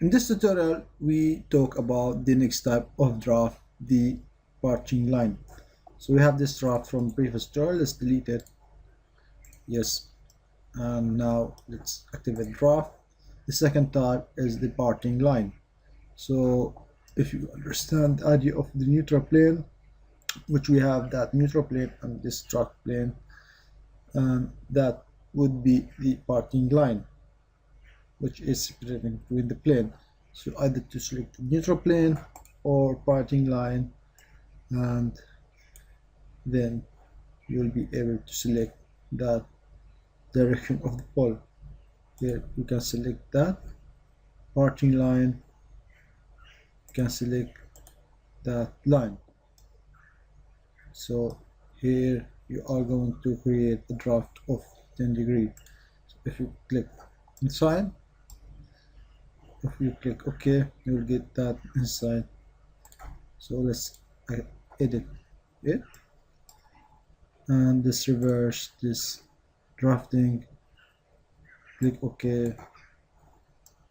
In this tutorial, we talk about the next type of draft, the parting line. So we have this draft from previous tutorial. Let's delete it. Yes. And now let's activate draft. The second type is the parting line. So if you understand the idea of the neutral plane, which we have that neutral plane and this draft plane, and that would be the parting line, which is separating between the plane. So either to select the neutral plane or parting line, and then you will be able to select that direction of the pole. Here you can select that parting line, you can select that line. So here you are going to create a draft of 10 degrees. So if you click inside, if you click OK, you will get that inside. So let's edit it and let's reverse this drafting. Click OK.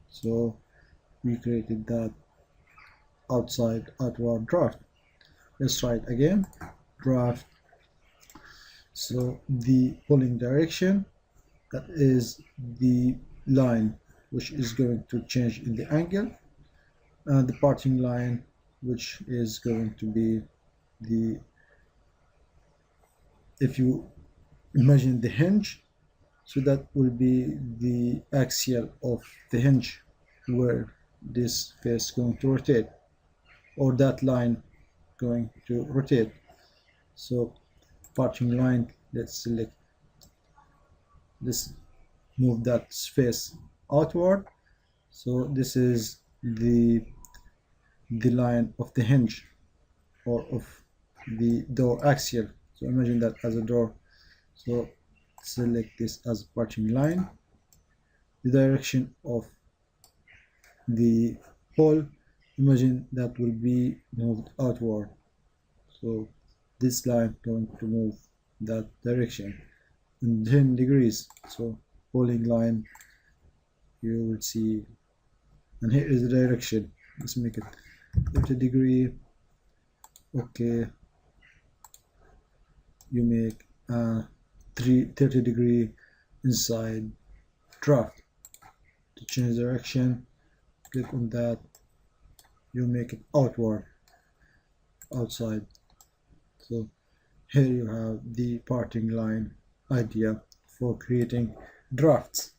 So we created that outward draft. Let's try it again. Draft. So the pulling direction, that is the line which is going to change in the angle, and the parting line, which is going to be the, if you imagine the hinge, so that will be the axial of the hinge where this face is going to rotate, or that line going to rotate. So parting line, let's select this, move that face outward. So this is the line of the hinge or of the door axial. So imagine that as a door. So select this as parting line. The direction of the pole, imagine that will be moved outward. So this line going to move that direction in 10 degrees. So pulling line, you will see, and here is the direction. Let's make it 30 degree. Okay, you make 30 degree inside draft. To change direction, click on that, you make it outward, outside. So here you have the parting line idea for creating drafts.